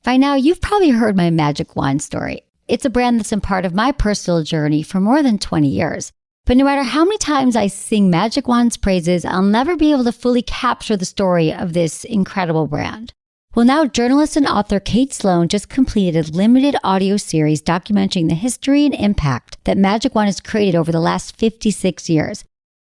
By now, you've probably heard my Magic Wand story. It's a brand that's been part of my personal journey for more than 20 years. But no matter how many times I sing Magic Wand's praises, I'll never be able to fully capture the story of this incredible brand. Well, now journalist and author Kate Sloan just completed a limited audio series documenting the history and impact that Magic Wand has created over the last 56 years.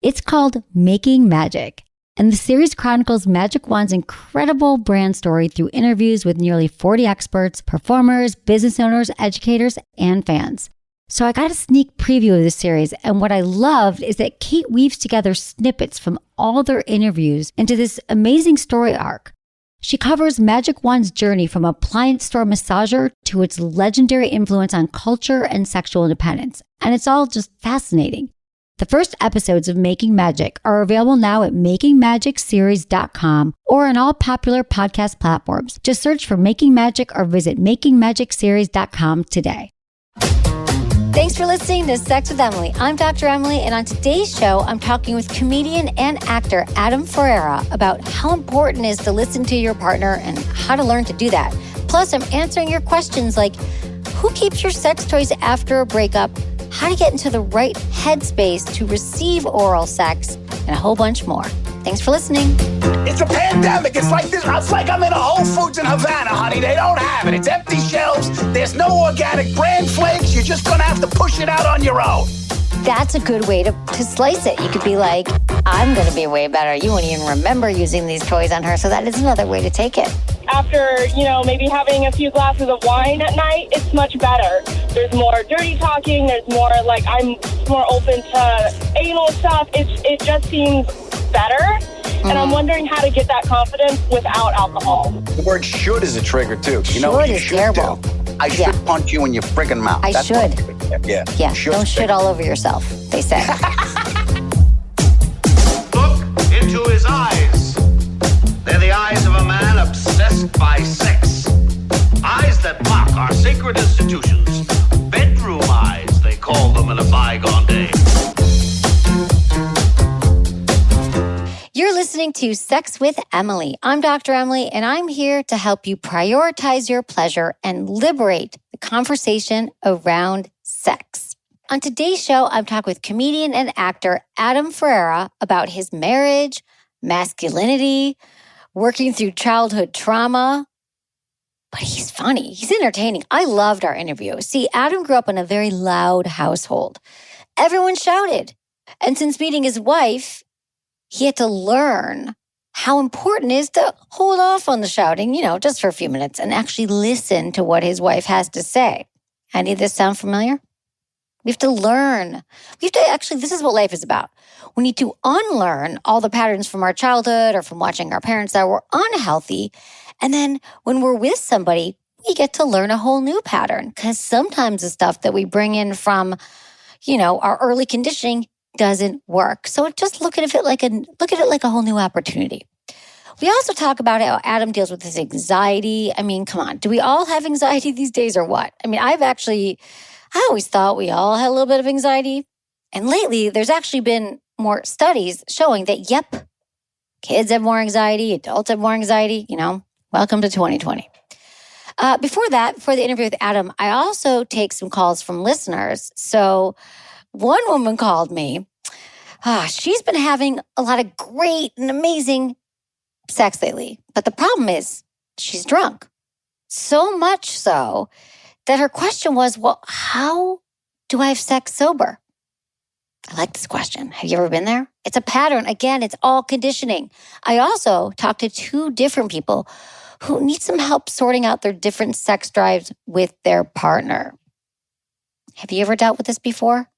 It's called Making Magic. And the series chronicles Magic Wand's incredible brand story through interviews with nearly 40 experts, performers, business owners, educators, and fans. So I got a sneak preview of the series, and what I loved is that Kate weaves together snippets from all their interviews into this amazing story arc. She covers Magic Wand's journey from appliance store massager to its legendary influence on culture and sexual independence, and it's all just fascinating. The first episodes of Making Magic are available now at makingmagicseries.com or on all popular podcast platforms. Just search for Making Magic or visit makingmagicseries.com today. Thanks for listening to Sex with Emily. I'm Dr. Emily, and on today's show, I'm talking with comedian and actor Adam Ferrara about how important it is to listen to your partner and how to learn to do that. Plus, I'm answering your questions like, who keeps your sex toys after a breakup, how to get into the right headspace to receive oral sex, and a whole bunch more. Thanks for listening. It's a pandemic. It's like this. It's like I'm in a Whole Foods in Havana, honey. They don't have it. It's empty shelves. There's no organic brand flakes. You're just going to have to push it out on your own. That's a good way to slice it. You could be like, I'm going to be way better. You won't even remember using these toys on her. So that is another way to take it. After, maybe having a few glasses of wine at night, it's much better. There's more dirty talking. There's more, I'm more open to anal stuff. It just seems better. And I'm wondering how to get that confidence without alcohol. The word should is a trigger, too. You know what you should terrible. Do? I should punch you in your friggin' mouth. That's should. Yeah. Don't shit all over yourself, they say. Look into his eyes. They're the eyes of a man obsessed by sex. Eyes that mock our sacred institutions. Bedroom eyes, they call them in a bygone day. You're listening to Sex with Emily. I'm Dr. Emily, and I'm here to help you prioritize your pleasure and liberate the conversation around sex. On today's show, I'm talking with comedian and actor Adam Ferrara about his marriage, masculinity, working through childhood trauma. But he's funny. He's entertaining. I loved our interview. See, Adam grew up in a very loud household. Everyone shouted. And since meeting his wife, he had to learn how important it is to hold off on the shouting, just for a few minutes and actually listen to what his wife has to say. Any of this sound familiar? We have to learn. This is what life is about. We need to unlearn all the patterns from our childhood or from watching our parents that were unhealthy. And then when we're with somebody, we get to learn a whole new pattern, because sometimes the stuff that we bring in from, our early conditioning doesn't work. So just look at it like a whole new opportunity. We also talk about how Adam deals with his anxiety. I mean, come on, do we all have anxiety these days or what? I mean, I always thought we all had a little bit of anxiety. And lately, there's actually been more studies showing that, kids have more anxiety, adults have more anxiety, welcome to 2020. Before the interview with Adam, I also take some calls from listeners. So one woman called me. She's been having a lot of great and amazing sex lately. But the problem is she's drunk. So much so that her question was, well, how do I have sex sober? I like this question. Have you ever been there? It's a pattern. Again, it's all conditioning. I also talked to two different people who need some help sorting out their different sex drives with their partner. Have you ever dealt with this before?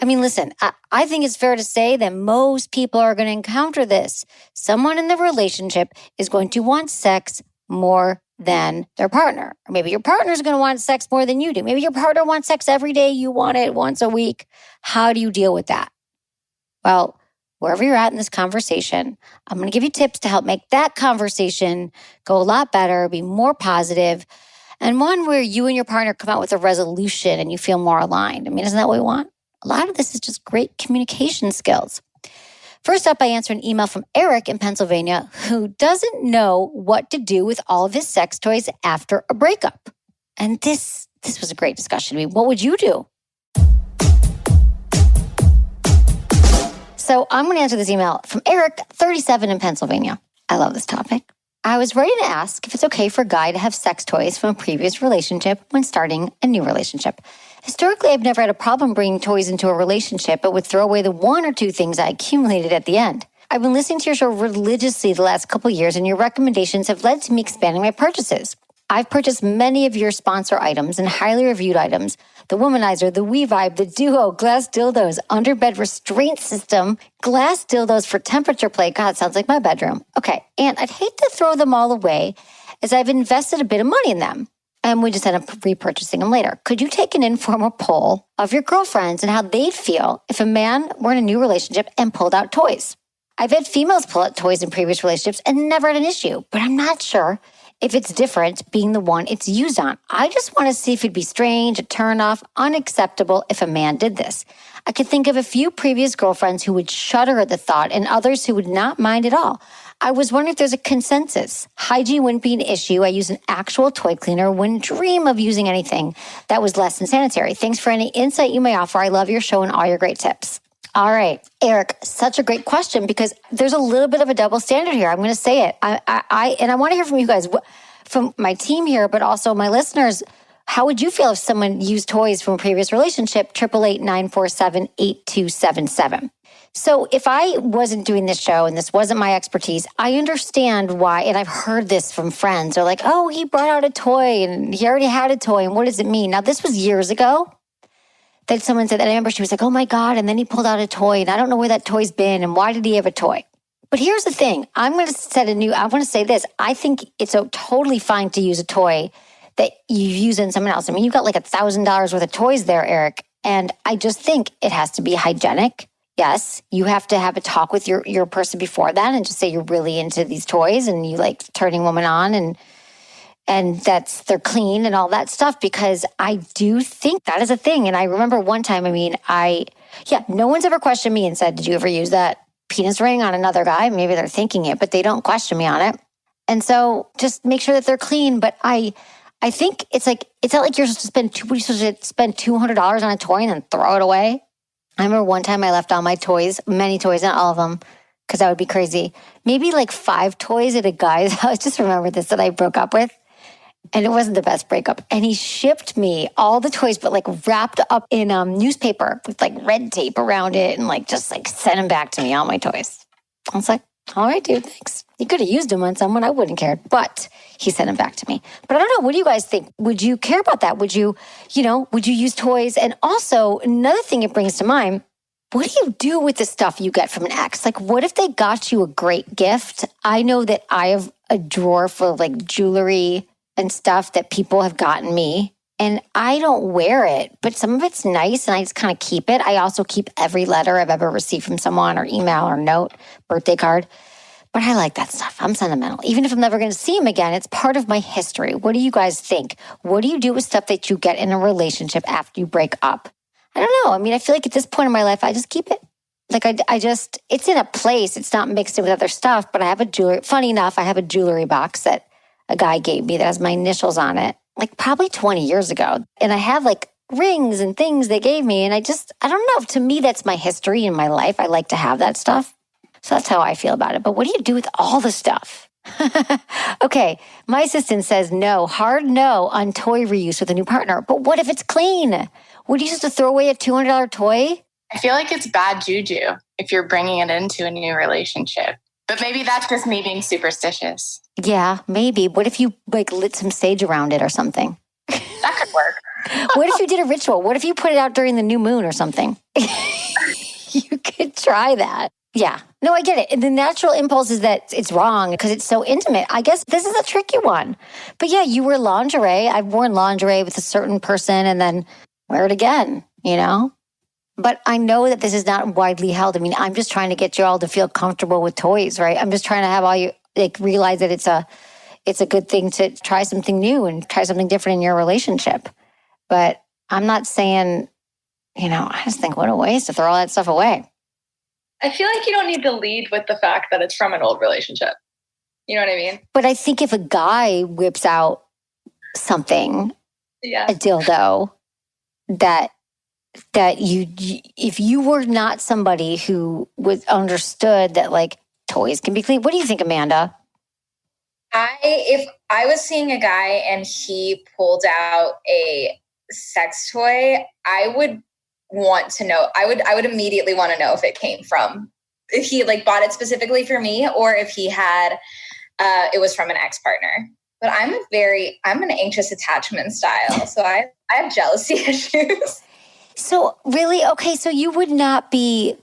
I mean, listen, I think it's fair to say that most people are going to encounter this. Someone in the relationship is going to want sex more than their partner. Or maybe your partner is going to want sex more than you do. Maybe your partner wants sex every day. You want it once a week. How do you deal with that? Well, wherever you're at in this conversation, I'm going to give you tips to help make that conversation go a lot better, be more positive, and one where you and your partner come out with a resolution and you feel more aligned. I mean, isn't that what we want? A lot of this is just great communication skills. First up, I answer an email from Eric in Pennsylvania who doesn't know what to do with all of his sex toys after a breakup. And this was a great discussion. I mean, what would you do? So I'm going to answer this email from Eric, 37 in Pennsylvania. I love this topic. I was ready to ask if it's okay for a guy to have sex toys from a previous relationship when starting a new relationship. Historically, I've never had a problem bringing toys into a relationship, but would throw away the one or two things I accumulated at the end. I've been listening to your show religiously the last couple of years, and your recommendations have led to me expanding my purchases. I've purchased many of your sponsor items and highly reviewed items. The Womanizer, the WeVibe, the Duo, glass dildos, underbed restraint system, glass dildos for temperature play. God, sounds like my bedroom. Okay, and I'd hate to throw them all away as I've invested a bit of money in them. And we just end up repurchasing them later. Could you take an informal poll of your girlfriends and how they'd feel if a man were in a new relationship and pulled out toys? I've had females pull out toys in previous relationships and never had an issue, but I'm not sure if it's different being the one it's used on. I just want to see if it'd be strange, a turnoff, unacceptable if a man did this. I could think of a few previous girlfriends who would shudder at the thought and others who would not mind at all. I was wondering if there's a consensus. Hygiene wouldn't be an issue. I use an actual toy cleaner. Wouldn't dream of using anything that was less than sanitary. Thanks for any insight you may offer. I love your show and all your great tips. All right, Eric, such a great question because there's a little bit of a double standard here. I'm going to say it. I want to hear from you guys, from my team here, but also my listeners. How would you feel if someone used toys from a previous relationship? 888-947-8277. So if I wasn't doing this show and this wasn't my expertise, I understand why. And I've heard this from friends. They're like, oh, he brought out a toy and he already had a toy. And what does it mean? Now, this was years ago that someone said that. I remember she was like, oh my God. And then he pulled out a toy and I don't know where that toy's been. And why did he have a toy? But here's the thing. I want to say this. I think it's totally fine to use a toy that you use in someone else. I mean, you've got like $1,000 worth of toys there, Eric. And I just think it has to be hygienic. Yes, you have to have a talk with your person before that and just say you're really into these toys and you like turning women on and that's they're clean and all that stuff, because I do think that is a thing. And I remember one time, no one's ever questioned me and said, did you ever use that penis ring on another guy? Maybe they're thinking it, but they don't question me on it. And so just make sure that they're clean. But I think it's not like you're supposed to spend $200 on a toy and then throw it away. I remember one time I left all my toys, many toys, not all of them, because that would be crazy. Maybe like 5 toys at a guy's house. Just remember this, that I broke up with. And it wasn't the best breakup. And he shipped me all the toys, but like wrapped up in newspaper with like red tape around it and like just like sent them back to me, all my toys. I was like, all right, dude, thanks. You could have used them on someone. I wouldn't care. But he sent them back to me. But I don't know. What do you guys think? Would you care about that? Would you use toys? And also another thing it brings to mind, what do you do with the stuff you get from an ex? Like, what if they got you a great gift? I know that I have a drawer full of like jewelry and stuff that people have gotten me. And I don't wear it, but some of it's nice and I just kind of keep it. I also keep every letter I've ever received from someone or email or note, birthday card. But I like that stuff. I'm sentimental. Even if I'm never going to see him again, it's part of my history. What do you guys think? What do you do with stuff that you get in a relationship after you break up? I don't know. I mean, I feel like at this point in my life, I just keep it. Like it's in a place. It's not mixed in with other stuff, but I have funny enough, I have a jewelry box that a guy gave me that has my initials on it, like probably 20 years ago. And I have like rings and things they gave me. And I don't know. To me, that's my history in my life. I like to have that stuff. So that's how I feel about it. But what do you do with all the stuff? Okay. My assistant says no, hard no on toy reuse with a new partner. But what if it's clean? Would you just throw away a $200 toy? I feel like it's bad juju if you're bringing it into a new relationship. But maybe that's just me being superstitious. Yeah, maybe. What if you like lit some sage around it or something? That could work. What if you did a ritual? What if you put it out during the new moon or something? You could try that. Yeah. No, I get it. And the natural impulse is that it's wrong because it's so intimate. I guess this is a tricky one. But yeah, you wear lingerie. I've worn lingerie with a certain person and then wear it again, you know? But I know that this is not widely held. I mean, I'm just trying to get you all to feel comfortable with toys, right? I'm just trying to have all you realize that it's a good thing to try something new and try something different in your relationship. But I'm not saying, I just think what a waste to throw all that stuff away. I feel like you don't need to lead with the fact that it's from an old relationship. You know what I mean? But I think if a guy whips out something, a dildo, that you if you were not somebody who was understood that like toys can be clean. What do you think, Amanda? If I was seeing a guy and he pulled out a sex toy, I would want to know. I would immediately want to know if it came from, if he like bought it specifically for me, or if he had it was from an ex-partner. But I'm an anxious attachment style, so I have jealousy issues. So really, okay, so you would not be.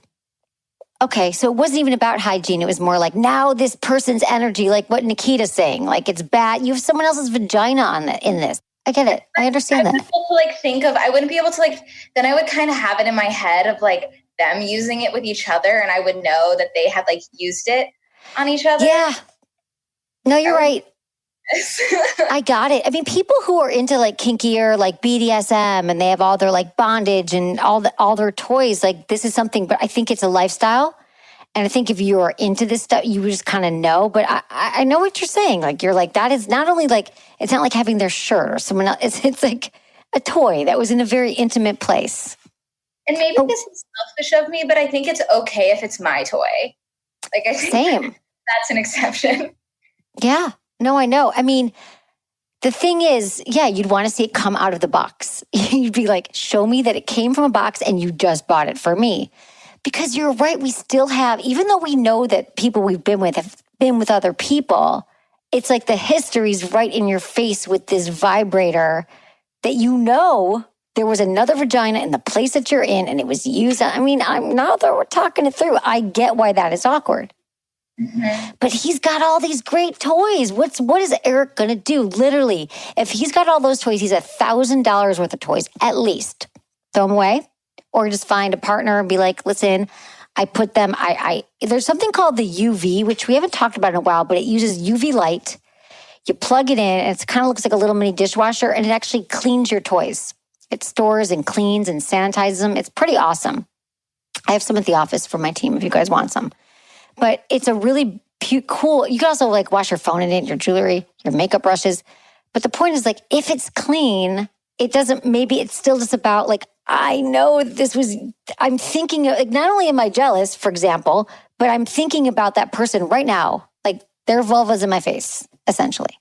Okay, so it wasn't even about hygiene. It was more like now this person's energy, like what Nikita's saying, like it's bad. You have someone else's vagina in this. I get it. I understand that. I wouldn't be able to like, then I would kind of have it in my head of like them using it with each other, and I would know that they had like used it on each other. Yeah. No, you're right. I got it. I mean, people who are into like kinkier, like BDSM, and they have all their like bondage and all their toys, like this is something, but I think it's a lifestyle. And I think if you're into this stuff, you just kind of know. But I know what you're saying. Like you're like, that is not only like, it's not like having their shirt or someone else. It's like a toy that was in a very intimate place. And maybe this is selfish of me, but I think it's okay if it's my toy. Like I think Same. That's an exception. Yeah. No, I know. I mean, the thing is, yeah, you'd want to see it come out of the box. You'd be like, show me that it came from a box and you just bought it for me. Because you're right, we still have, even though we know that people we've been with have been with other people, it's like the history's right in your face with this vibrator that you know there was another vagina in the place that you're in and it was used. I mean, now that we're talking it through, I get why that is awkward. Mm-hmm. But he's got all these great toys. What is Eric going to do? Literally, if he's got all those toys, he's $1,000 worth of toys, at least. Throw them away or just find a partner and be like, listen, I put them, there's something called the UV, which we haven't talked about in a while, but it uses UV light. You plug it in and it kind of looks like a little mini dishwasher and it actually cleans your toys. It stores and cleans and sanitizes them. It's pretty awesome. I have some at the office for my team if you guys want some. But it's a really cool, you can also like wash your phone in it, your jewelry, your makeup brushes. But the point is like, if it's clean, it doesn't, maybe it's still just about like, I know I'm thinking, like, not only am I jealous, for example, but I'm thinking about that person right now. Like their vulva's in my face, essentially.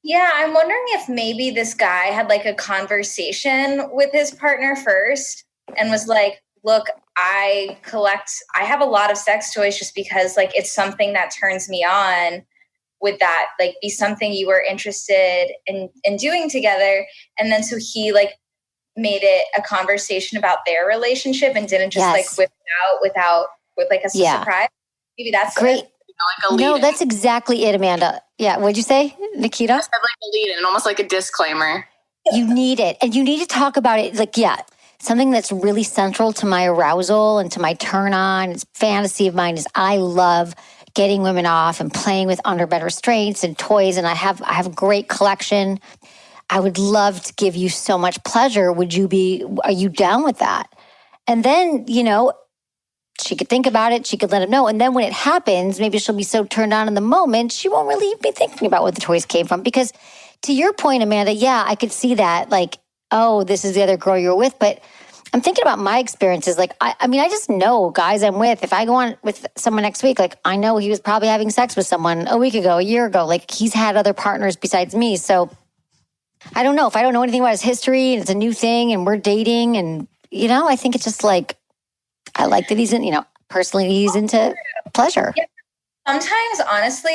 Yeah, I'm wondering if maybe this guy had like a conversation with his partner first and was like, look, I have a lot of sex toys just because like it's something that turns me on. Would that like be something you were interested in doing together? And then so he like made it a conversation about their relationship and didn't just like whip it out with like a surprise. Maybe that's great. Like a lead no, that's exactly it, Amanda. Yeah, what'd you say, Nikita? Have like a lead in, almost like a disclaimer. You need it. And you need to talk about it. Like, yeah, something that's really central to my arousal and to my turn on, it's fantasy of mine is I love getting women off and playing with underbed restraints and toys. And I have a great collection. I would love to give you so much pleasure. Are you down with that? And then, she could think about it. She could let him know. And then when it happens, maybe she'll be so turned on in the moment, she won't really be thinking about where the toys came from. Because to your point, Amanda, yeah, I could see that. Like, oh, this is the other girl you're with. But I'm thinking about my experiences. Like, I mean, I just know guys I'm with. If I go on with someone next week, like I know he was probably having sex with someone a week ago, a year ago. Like he's had other partners besides me. So I don't know. If I don't know anything about his history and it's a new thing and we're dating and, I think it's just like, I like that he's personally he's into pleasure. Yeah. Sometimes, honestly,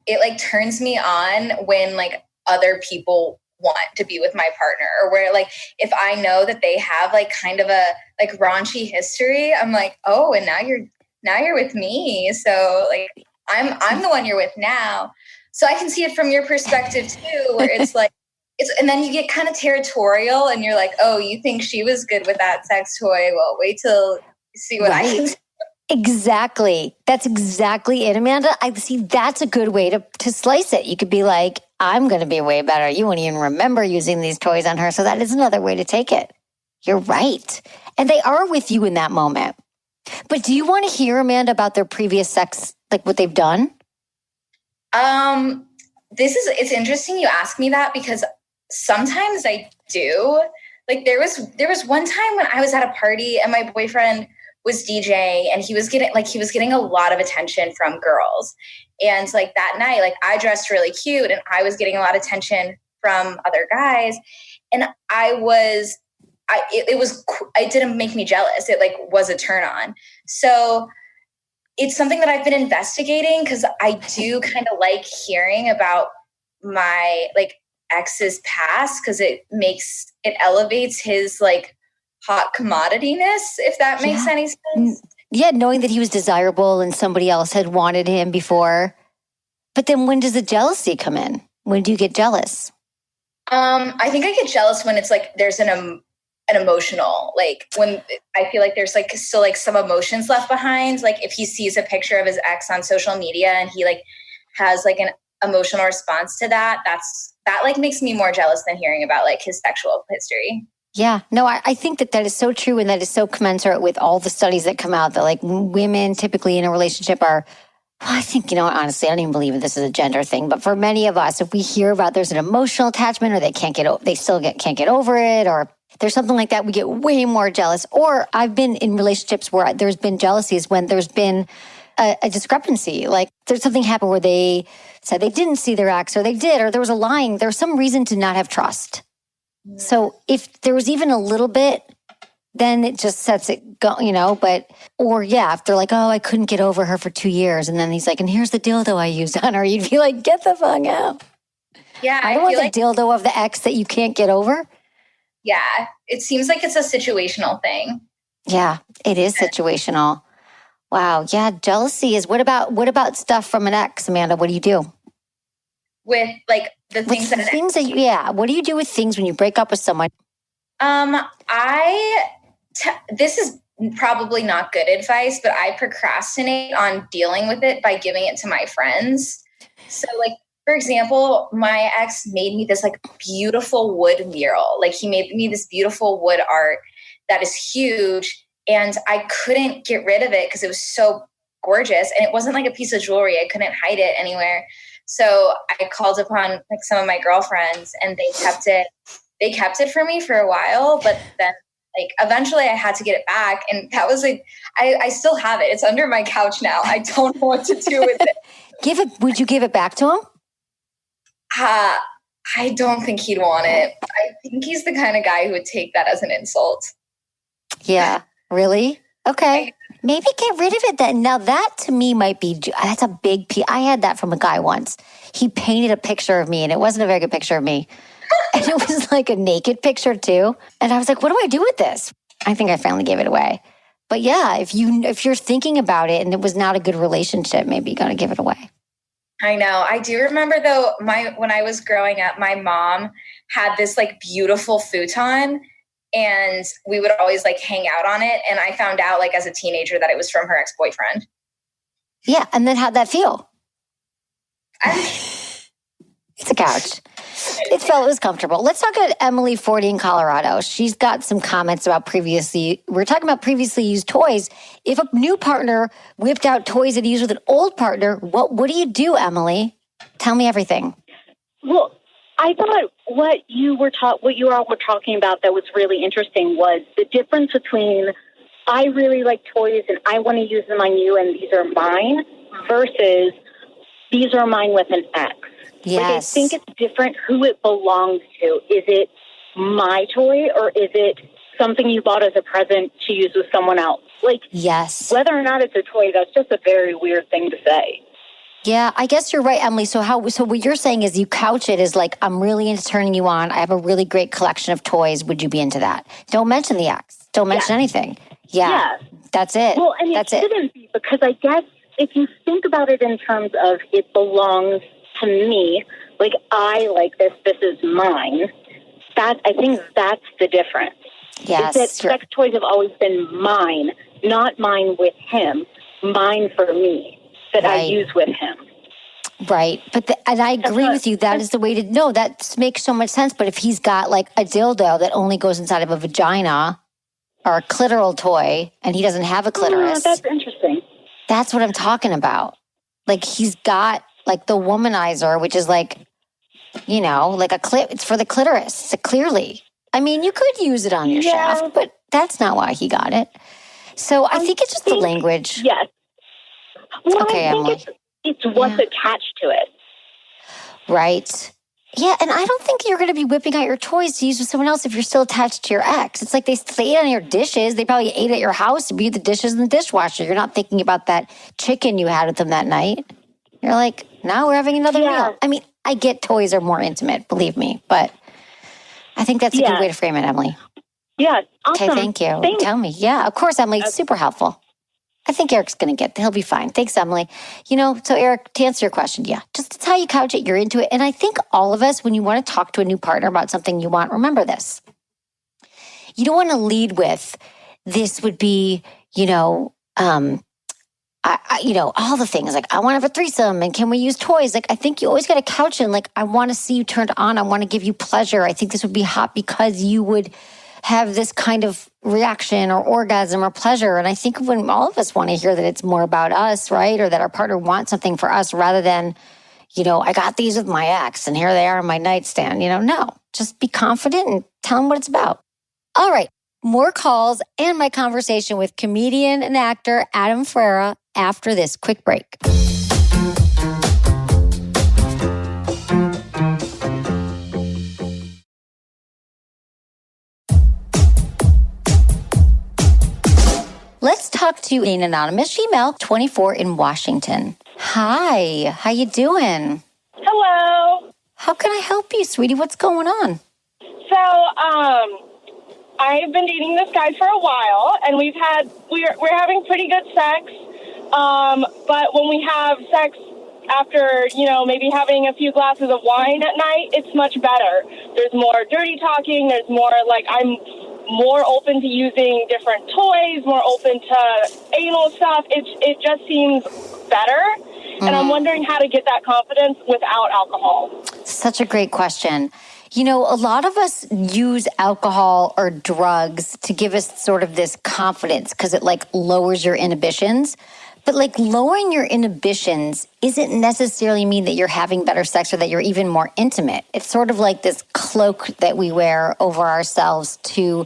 it like turns me on when like other people want to be with my partner, or where like if I know that they have like kind of a like raunchy history, I'm like, oh, and now you're with me, so like I'm the one you're with now. So I can see it from your perspective too, where it's like and then you get kind of territorial and you're like, oh, you think she was good with that sex toy? Well, wait till you see what I can do. Exactly. That's exactly it, Amanda. I see that's a good way to slice it. You could be like, I'm going to be way better. You won't even remember using these toys on her. So that is another way to take it. You're right. And they are with you in that moment. But do you want to hear, Amanda, about their previous sex, like what they've done? It's interesting you ask me that because sometimes I do. Like there was one time when I was at a party and my boyfriend was DJing and he was getting a lot of attention from girls. And like that night, like I dressed really cute and I was getting a lot of attention from other guys. And it didn't make me jealous. It like was a turn on. So it's something that I've been investigating because I do kind of like hearing about my like ex's past because it elevates his like hot commodityness, if that makes any sense. Yeah, knowing that he was desirable and somebody else had wanted him before. But then when does the jealousy come in? When do you get jealous? I think I get jealous when it's like there's an emotional, like when I feel like there's like still like some emotions left behind. Like if he sees a picture of his ex on social media and he like has like an emotional response to that, that like makes me more jealous than hearing about like his sexual history. Yeah, no, I think that is so true. And that is so commensurate with all the studies that come out that like women typically in a relationship are, well, I think, honestly, I don't even believe this is a gender thing. But for many of us, if we hear about there's an emotional attachment or they can't get over it, or there's something like that, we get way more jealous. Or I've been in relationships where there's been jealousies when there's been a discrepancy. Like there's something happened where they said they didn't see their ex or they did, or there was there's some reason to not have trust. So if there was even a little bit, then it just sets it go, if they're like, oh, I couldn't get over her for 2 years. And then he's like, and here's the dildo I used on her. You'd be like, get the fuck out. Yeah. I don't want the dildo of the ex that you can't get over. Yeah. It seems like it's a situational thing. Yeah, it is situational. Wow. Yeah. Jealousy is, what about stuff from an ex, Amanda? What do you do? With like the things what do you do with things when you break up with someone? This is probably not good advice, but I procrastinate on dealing with it by giving it to my friends. So like, for example, my ex made me this like beautiful wood mural. Like he made me this beautiful wood art that is huge. And I couldn't get rid of it because it was so gorgeous. And it wasn't like a piece of jewelry. I couldn't hide it anywhere. So I called upon like some of my girlfriends and they kept it for me for a while, but then like eventually I had to get it back. And that was like, I still have it. It's under my couch now. I don't know what to do with it. Would you give it back to him? I don't think he'd want it. I think he's the kind of guy who would take that as an insult. Yeah. Really? Okay. Maybe get rid of it then. Now that to me that's a big piece. I had that from a guy once. He painted a picture of me and it wasn't a very good picture of me. And it was like a naked picture too. And I was like, what do I do with this? I think I finally gave it away. But yeah, if you're thinking about it and it was not a good relationship, maybe you got to give it away. I know. I do remember though, when I was growing up, my mom had this like beautiful futon and we would always like hang out on it. And I found out like as a teenager that it was from her ex-boyfriend. Yeah. And then how'd that feel? It's a couch. It was comfortable. Let's talk about Emily, 40 in Colorado. She's got some comments about we're talking about previously used toys. If a new partner whipped out toys that he used with an old partner, what do you do, Emily? Tell me everything. Well, I thought what you all were talking about that was really interesting was the difference between I really like toys and I want to use them on you and these are mine versus these are mine with an ex. Yes. Like, I think it's different who it belongs to. Is it my toy or is it something you bought as a present to use with someone else? Like, yes. Whether or not it's a toy, that's just a very weird thing to say. Yeah, I guess you're right, Emily. So what you're saying is you couch it as like, I'm really into turning you on. I have a really great collection of toys. Would you be into that? Don't mention the ex. Don't mention anything. Yeah. That's it. Well, and it shouldn't be because I guess if you think about it in terms of it belongs to me, like I like this is mine. I think that's the difference. Yes. Is that sex toys have always been mine, not mine with him, mine for me that I use with him. Right. And I agree with you. That is the way to know. That makes so much sense. But if he's got like a dildo that only goes inside of a vagina, or a clitoral toy and he doesn't have a clitoris. That's interesting. That's what I'm talking about. Like he's got like the womanizer, which is like, like a clip. It's for the clitoris. So clearly. I mean, you could use it on your shaft, but that's not why he got it. So I think it's just the language. Yes. Well, okay, I think Emily. it's what's attached to it. Right. Yeah, and I don't think you're going to be whipping out your toys to use with someone else if you're still attached to your ex. It's like they ate on your dishes. They probably ate at your house to be the dishes in the dishwasher. You're not thinking about that chicken you had with them that night. You're like, now we're having another meal. I mean, I get toys are more intimate, believe me, but I think that's a good way to frame it, Emily. Yeah, awesome. Okay, thank you. Thanks. Tell me. Yeah, of course, Emily. It's super helpful. I think Eric's going to he'll be fine. Thanks, Emily. So Eric, to answer your question, just it's how you couch it, you're into it. And I think all of us, when you want to talk to a new partner about something you want, remember this. You don't want to lead with, this would be, all the things like, I want to have a threesome and can we use toys? Like, I think you always got to couch in, like, I want to see you turned on. I want to give you pleasure. I think this would be hot because you would have this kind of reaction or orgasm or pleasure. And I think when all of us want to hear that it's more about us, right? Or that our partner wants something for us rather than, I got these with my ex and here they are on my nightstand. No, just be confident and tell them what it's about. All right. More calls and my conversation with comedian and actor Adam Ferrara after this quick break. Let's talk to an anonymous female, 24 in Washington. Hi, how you doing? Hello. How can I help you, sweetie? What's going on? So, I've been dating this guy for a while, and we're having pretty good sex. But when we have sex after, maybe having a few glasses of wine at night, it's much better. There's more dirty talking. There's more I'm more open to using different toys, more open to anal stuff. It just seems better. Mm-hmm. And I'm wondering how to get that confidence without alcohol. Such a great question. A lot of us use alcohol or drugs to give us sort of this confidence because it lowers your inhibitions. But lowering your inhibitions isn't necessarily mean that you're having better sex or that you're even more intimate. It's sort of like this cloak that we wear over ourselves to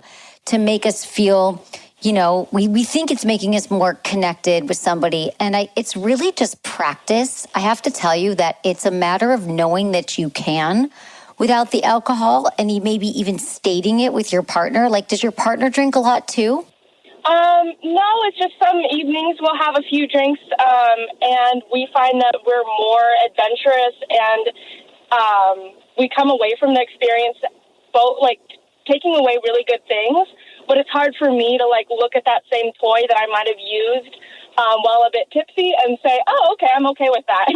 make us feel, we think it's making us more connected with somebody. And it's really just practice. I have to tell you that it's a matter of knowing that you can without the alcohol and maybe even stating it with your partner. Does your partner drink a lot too? No, it's just some evenings we'll have a few drinks, and we find that we're more adventurous and we come away from the experience both taking away really good things, but it's hard for me to look at that same toy that I might have used while a bit tipsy and say, oh, okay, I'm okay with that,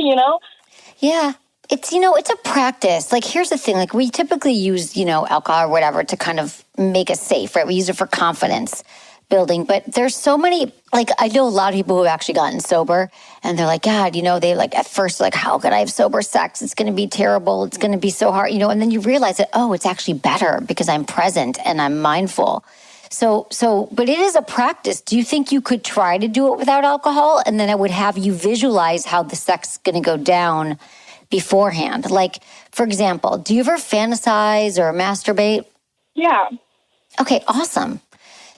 Yeah. It's, it's a practice. Here's the thing. We typically use, alcohol or whatever to kind of make us safe, right? We use it for confidence building. But there's so many, I know a lot of people who have actually gotten sober and they're like, God, they at first how could I have sober sex? It's going to be terrible. It's going to be so hard, and then you realize that, oh, it's actually better because I'm present and I'm mindful. So, but it is a practice. Do you think you could try to do it without alcohol? And then I would have you visualize how the sex is going to go down beforehand. For example, do you ever fantasize or masturbate? Yeah. Okay, awesome.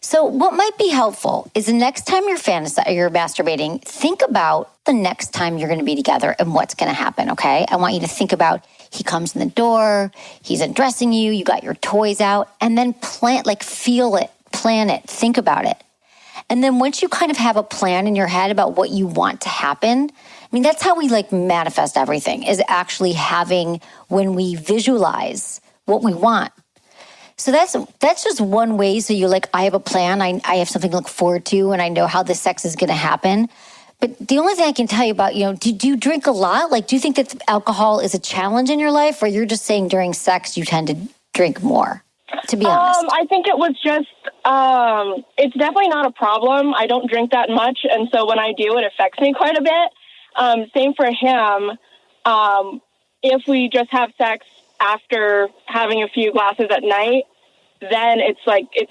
So what might be helpful is the next time you're masturbating, think about the next time you're going to be together and what's going to happen, okay? I want you to think about he comes in the door, he's undressing you, you got your toys out, and then feel it, plan it, think about it. And then once you kind of have a plan in your head about what you want to happen, that's how we manifest everything, is actually having when we visualize what we want. So that's just one way. So you're I have a plan. I have something to look forward to, and I know how the sex is going to happen. But the only thing I can tell you about, do you drink a lot? Do you think that alcohol is a challenge in your life, or you're just saying during sex you tend to drink more? To be honest, I think it was just it's definitely not a problem. I don't drink that much, and so when I do, it affects me quite a bit. Same for him. If we just have sex after having a few glasses at night, then it's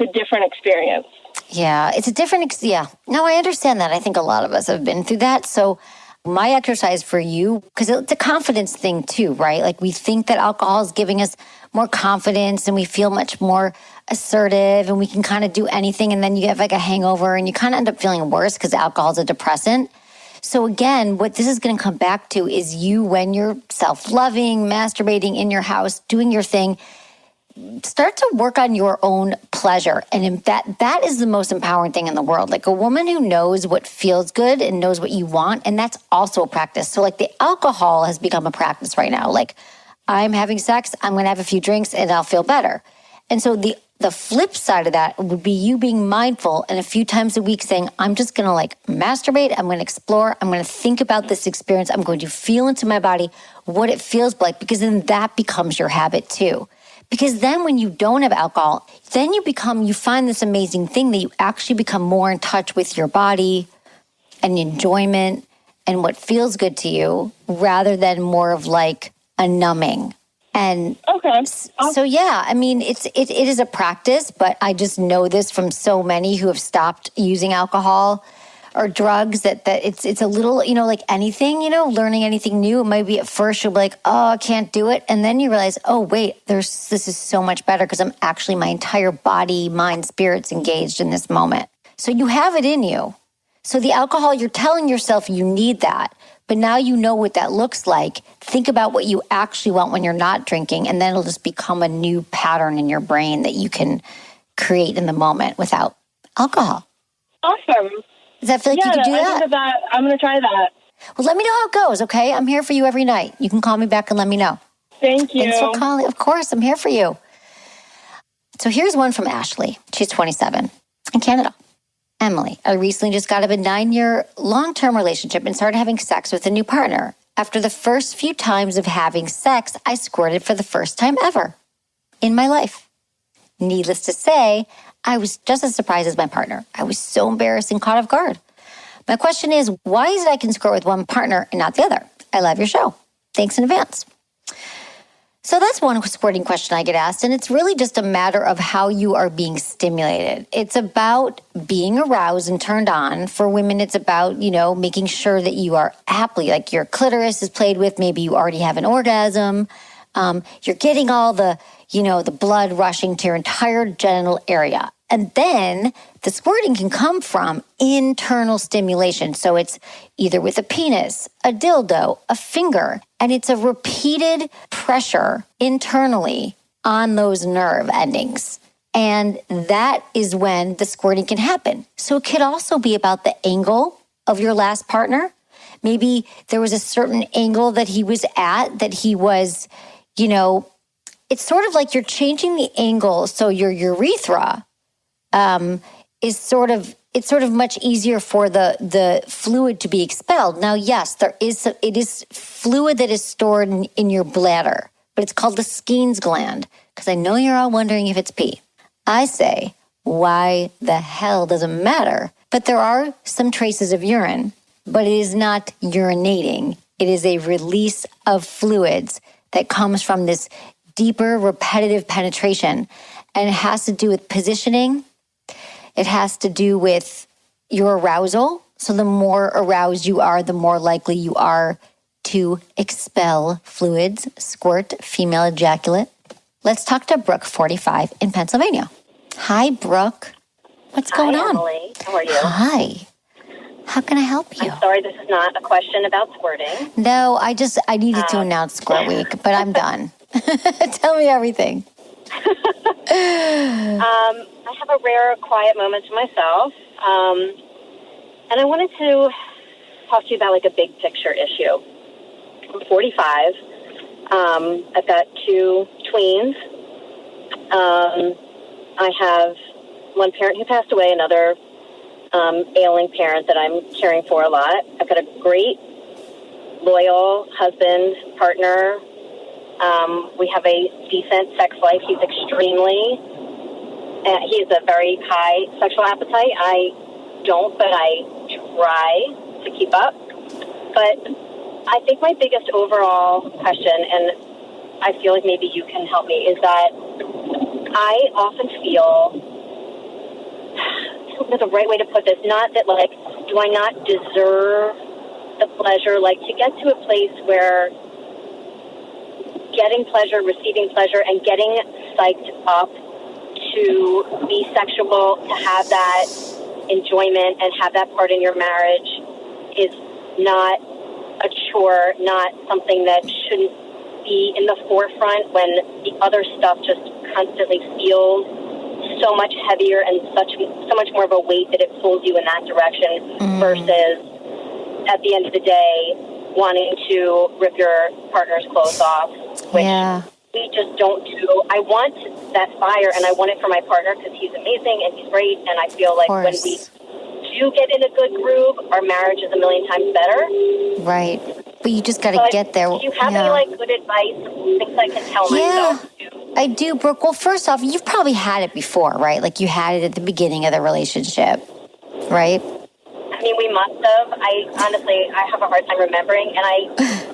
a different experience. Yeah, it's a different, yeah. No, I understand that. I think a lot of us have been through that. So my exercise for you, because it's a confidence thing too, right? Like we think that alcohol is giving us more confidence and we feel much more assertive and we can kind of do anything. And then you have like a hangover and you kind of end up feeling worse because alcohol is a depressant. So again, what this is going to come back to is you when you're self-loving, masturbating in your house, doing your thing, start to work on your own pleasure. And that is the most empowering thing in the world. Like a woman who knows what feels good and knows what you want. And that's also a practice. So like the alcohol has become a practice right now. Like I'm having sex, I'm going to have a few drinks and I'll feel better. And so the flip side of that would be you being mindful and a few times a week saying, I'm just going to like masturbate. I'm going to explore. I'm going to think about this experience. I'm going to feel into my body what it feels like, because then that becomes your habit too. Because then when you don't have alcohol, then you find this amazing thing that you actually become more in touch with your body and enjoyment and what feels good to you rather than more of like a numbing. And okay. So yeah, I mean, it is a practice, but I just know this from so many who have stopped using alcohol or drugs that it's a little, like anything, learning anything new. It might be at first you'll be like, oh, I can't do it. And then you realize, oh, wait, this is so much better because I'm actually my entire body, mind, spirit's engaged in this moment. So you have it in you. So the alcohol, you're telling yourself you need that, but now you know what that looks like. Think about what you actually want when you're not drinking, and then it'll just become a new pattern in your brain that you can create in the moment without alcohol. Awesome. Does that feel like you can do that? I think that I'm going to try that. Well, let me know how it goes, okay? I'm here for you every night. You can call me back and let me know. Thank you. Thanks for calling. Of course, I'm here for you. So here's one from Ashley. She's 27 in Canada. Emily, I recently just got out of a 9-year long-term relationship and started having sex with a new partner. After the first few times of having sex, I squirted for the first time ever in my life. Needless to say, I was just as surprised as my partner. I was so embarrassed and caught off guard. My question is, why is it I can squirt with one partner and not the other? I love your show. Thanks in advance. So that's one squirting question I get asked, and it's really just a matter of how you are being stimulated. It's about being aroused and turned on. For women, it's about, making sure that you are happy, like your clitoris is played with. Maybe you already have an orgasm. You're getting all the blood rushing to your entire genital area. And then the squirting can come from internal stimulation. So it's either with a penis, a dildo, a finger, and it's a repeated pressure internally on those nerve endings. And that is when the squirting can happen. So it could also be about the angle of your last partner. Maybe there was a certain angle that he was at, that he was, it's sort of like you're changing the angle. So your urethra is sort of much easier for the fluid to be expelled. Now, yes, it is fluid that is stored in your bladder, but it's called the Skene's gland, because I know you're all wondering if it's pee. I say, why the hell doesn't matter? But there are some traces of urine, but it is not urinating. It is a release of fluids that comes from this deeper repetitive penetration, and it has to do with positioning. It has to do with your arousal. So the more aroused you are, the more likely you are to expel fluids, squirt, female ejaculate. Let's talk to Brooke, 45, in Pennsylvania. Hi, Brooke. What's going on? Hi, Emily. How are you? Hi. How can I help you? I'm sorry, this is not a question about squirting. No, I needed to announce Squirt Week, but I'm done. Tell me everything. I have a rare, quiet moment to myself, and I wanted to talk to you about like a big picture issue. I'm 45. I've got 2 tweens. I have one parent who passed away, another ailing parent that I'm caring for a lot. I've got a great, loyal husband, partner. We have a decent sex life. He has a very high sexual appetite. I don't, but I try to keep up. But I think my biggest overall question, and I feel like maybe you can help me, is that I often feel the right way to put this. Not that, like, do I not deserve the pleasure? Like, to get to a place where getting pleasure, receiving pleasure, and getting psyched up to be sexual, to have that enjoyment and have that part in your marriage is not a chore, not something that shouldn't be in the forefront when the other stuff just constantly feels so much heavier and so much more of a weight that it pulls you in that direction versus at the end of the day wanting to rip your partner's clothes off, which we just don't do. I want that fire, and I want it for my partner because he's amazing and he's great, and I feel like when we do get in a good groove, our marriage is a million times better. Right. But you just got to get there. Do you have any, like, good advice, things I can tell myself to? I do, Brooke. Well, first off, you've probably had it before, right? Like, you had it at the beginning of the relationship, right? I mean, we must have. I have a hard time remembering, and I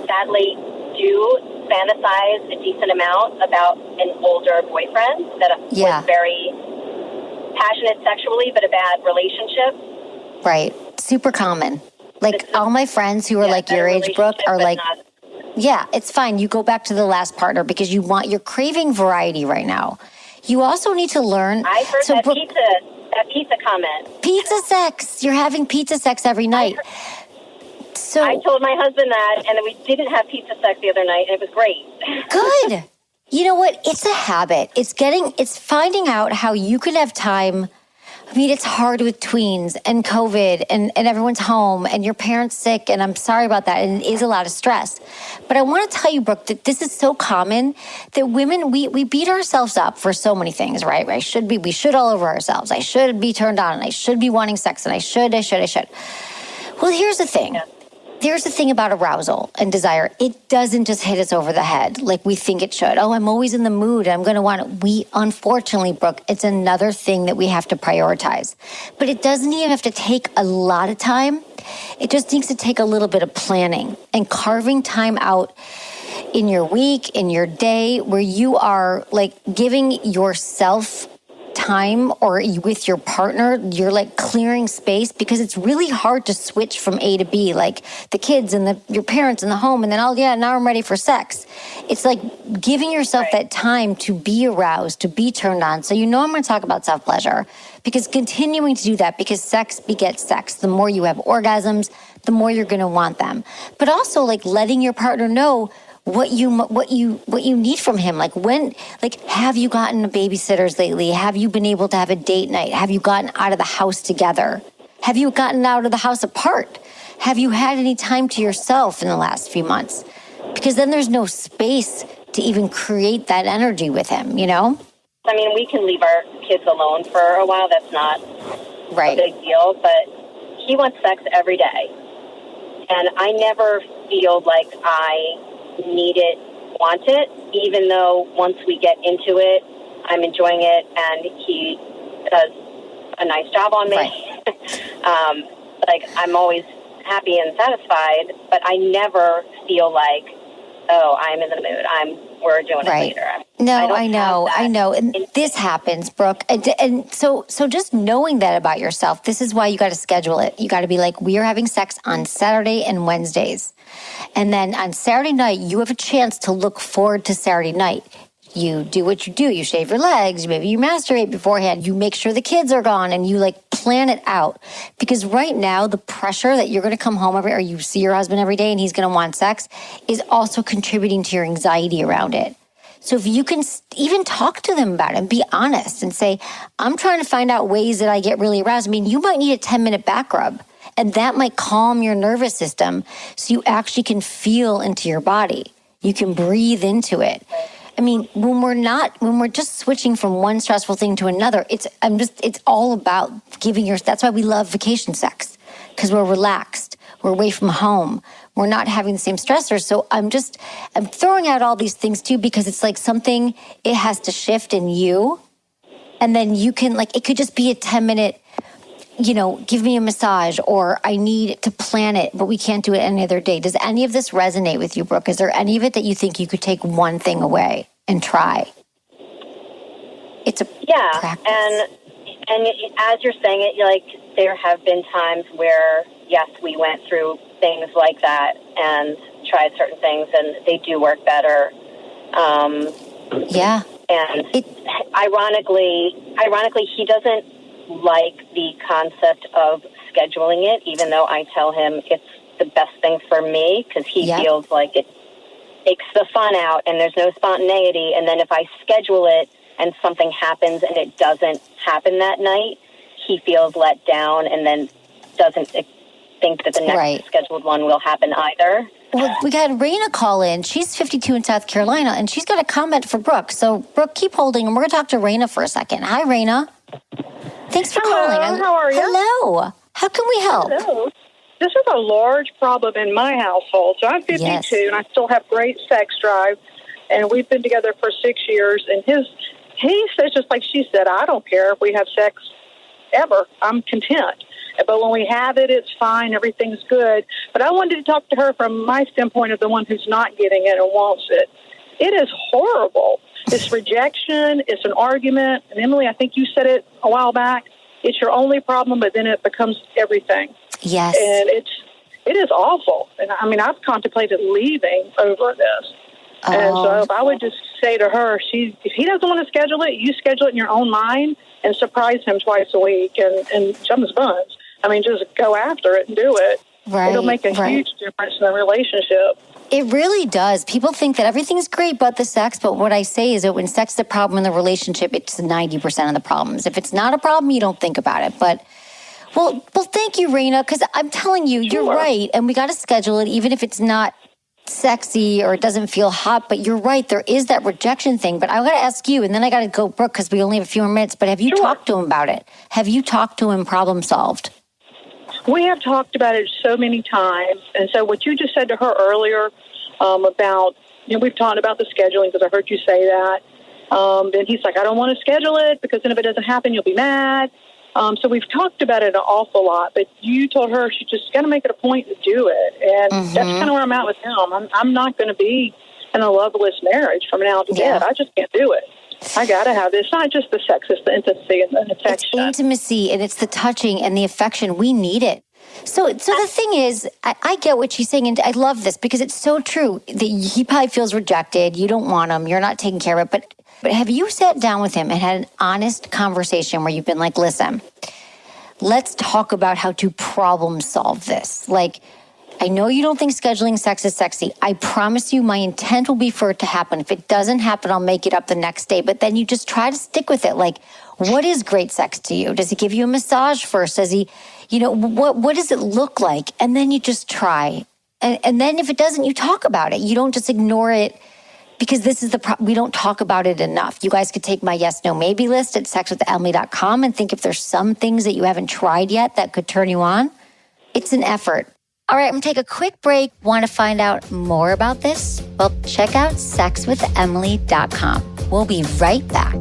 sadly do fantasize a decent amount about an older boyfriend that was very passionate sexually, but a bad relationship. Right. Super common. Like, all my friends who are like your age, Brooke, are like, it's fine. You go back to the last partner because you're craving variety right now. You also need to learn. I heard that pizza comment. Pizza sex. You're having pizza sex every night. So I told my husband that, and then we didn't have pizza sex the other night, and it was great. Good. You know what? It's a habit. It's finding out how you can have time. I mean, it's hard with tweens and COVID and everyone's home and your parents sick, and I'm sorry about that, and it is a lot of stress. But I want to tell you, Brooke, that this is so common that women, we beat ourselves up for so many things, right? We should all over ourselves. I should be turned on, and I should be wanting sex, and I should. Well, here's the thing. Here's the thing about arousal and desire. It doesn't just hit us over the head like we think it should. Oh, I'm always in the mood. I'm going to want it. Unfortunately, Brooke, it's another thing that we have to prioritize. But it doesn't even have to take a lot of time. It just needs to take a little bit of planning and carving time out in your week, in your day, where you are like giving yourself time, or with your partner, you're like clearing space, because it's really hard to switch from A to B, like the kids and your parents and the home, and then now I'm ready for sex. It's like giving yourself that time to be aroused, to be turned on. So I'm going to talk about self-pleasure, because continuing to do that, because sex begets sex. The more you have orgasms, the more you're going to want them. But also like letting your partner know what you need from him. Like, have you gotten babysitters lately? Have you been able to have a date night? Have you gotten out of the house together? Have you gotten out of the house apart? Have you had any time to yourself in the last few months? Because then there's no space to even create that energy with him, I mean, we can leave our kids alone for a while. That's not a big deal, but he wants sex every day. And I never feel like I need it, want it, even though once we get into it, I'm enjoying it, and he does a nice job on me. Right. I'm always happy and satisfied, but I never feel like, oh, I'm in the mood. We're doing it later. I know. And this happens, Brooke. And so just knowing that about yourself, this is why you got to schedule it. You got to be like, we are having sex on Saturday and Wednesdays. And then on Saturday night, you have a chance to look forward to Saturday night. You do what you do. You shave your legs. Maybe you masturbate beforehand. You make sure the kids are gone, and you plan it out. Because right now, the pressure that you're going to come home or you see your husband every day and he's going to want sex is also contributing to your anxiety around it. So if you can even talk to them about it and be honest and say, I'm trying to find out ways that I get really aroused. I mean, you might need a 10-minute back rub, and that might calm your nervous system so you actually can feel into your body. You can breathe into it. I mean, when we're just switching from one stressful thing to another, it's all about that's why we love vacation sex, because we're relaxed. We're away from home. We're not having the same stressors. So I'm throwing out all these things too, because it's like something, it has to shift in you. And then you can it could just be a 10-minute, give me a massage, or I need to plan it, but we can't do it any other day. Does any of this resonate with you, Brooke? Is there any of it that you think you could take one thing away and try? It's a practice. And And as you're saying it, you're like, there have been times where, yes, we went through things like that and tried certain things, and they do work better. Yeah. And ironically, he doesn't like the concept of scheduling it, even though I tell him it's the best thing for me, because he feels like it takes the fun out and there's no spontaneity. And then if I schedule it and something happens and it doesn't happen that night, he feels let down and then doesn't think that the next scheduled one will happen either. Well, we got Raina call in. She's 52 in South Carolina, and she's got a comment for Brooke. So, Brooke, keep holding, and we're going to talk to Raina for a second. Hi, Raina. Thanks for calling. How are you? Hello. How can we help? Hello. This is a large problem in my household. So I'm 52, and I still have great sex drive, and we've been together for 6 years. And he says, just like she said, I don't care if we have sex ever. I'm content. But when we have it, it's fine. Everything's good. But I wanted to talk to her from my standpoint of the one who's not getting it and wants it. It is horrible. It's rejection. It's an argument. And Emily, I think you said it a while back. It's your only problem, but then it becomes everything. Yes. And it is awful. And I mean, I've contemplated leaving over this. Oh. And so if I would just say to her, if he doesn't want to schedule it, you schedule it in your own mind and surprise him twice a week and jump his buns. I mean, just go after it and do it. Right. It'll make a huge difference in the relationship. It really does. People think that everything's great but the sex, but what I say is that when sex is a problem in the relationship, it's 90% of the problems. If it's not a problem, you don't think about it. But, well, thank you, Raina, because I'm telling you, you're right, and we got to schedule it, even if it's not sexy or it doesn't feel hot, but you're right, there is that rejection thing. But I got to ask you, and then I got to go, Brooke, because we only have a few more minutes, but have you talked to him about it? Have you talked to him problem solved? We have talked about it so many times. And so what you just said to her earlier about, we've talked about the scheduling because I heard you say that. Then he's like, I don't want to schedule it because then if it doesn't happen, you'll be mad. So we've talked about it an awful lot. But you told her she just got to make it a point to do it. And that's kind of where I'm at with him. I'm not going to be in a loveless marriage from now to death. I just can't do it. I got to have this. It's not just the sex, it's the intimacy and the affection. It's intimacy and it's the touching and the affection. We need it. So the thing is, I get what she's saying, and I love this because it's so true. He probably feels rejected. You don't want him. You're not taking care of it. But have you sat down with him and had an honest conversation where you've been like, listen, let's talk about how to problem solve this? Like, I know you don't think scheduling sex is sexy. I promise you my intent will be for it to happen. If it doesn't happen, I'll make it up the next day. But then you just try to stick with it. Like, what is great sex to you? Does he give you a massage first? Does he, what does it look like? And then you just try. And then if it doesn't, you talk about it. You don't just ignore it because this is we don't talk about it enough. You guys could take my yes, no, maybe list at sexwithemily.com and think if there's some things that you haven't tried yet that could turn you on. It's an effort. All right, I'm going to take a quick break. Want to find out more about this? Well, check out sexwithemily.com. We'll be right back.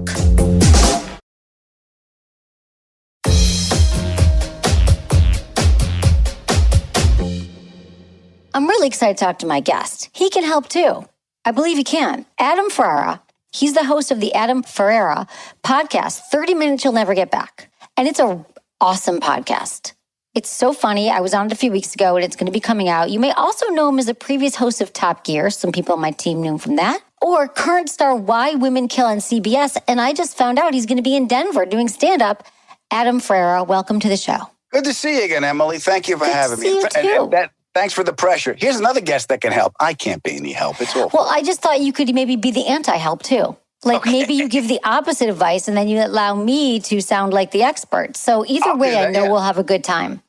I'm really excited to talk to my guest. He can help too. I believe he can. Adam Ferrara. He's the host of the Adam Ferrara podcast, 30 Minutes You'll Never Get Back. And it's an awesome podcast. It's so funny. I was on it a few weeks ago, and it's going to be coming out. You may also know him as a previous host of Top Gear. Some people on my team knew him from that. Or current star Why Women Kill on CBS. And I just found out he's going to be in Denver doing stand-up. Adam Ferrara, welcome to the show. Good to see you again, Emily. Thank you for having me. Thanks for the pressure. Here's another guest that can help. I can't be any help. It's awful. Well, I just thought you could maybe be the anti-help too. Like maybe you give the opposite advice and then you allow me to sound like the expert. So either way, I know we'll have a good time.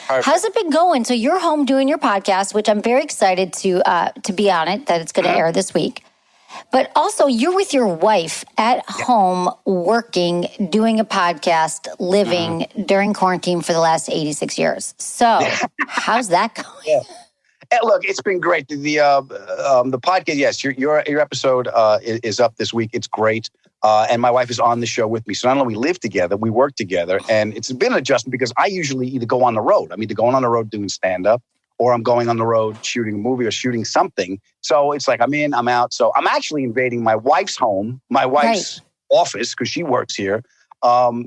Perfect. How's it been going? So you're home doing your podcast, which I'm very excited to be on it, that it's going to air this week. But also you're with your wife at home working, doing a podcast, living during quarantine for the last 86 years. So how's that going? Yeah. Look, it's been great. The podcast, yes, your episode is up this week. It's great. And my wife is on the show with me. So not only we live together, we work together. And it's been an adjustment because I usually either go on the road. I'm either going on the road doing stand-up or I'm going on the road shooting a movie or shooting something. So it's like I'm in, I'm out. So I'm actually invading my wife's home, my wife's office, because she works here.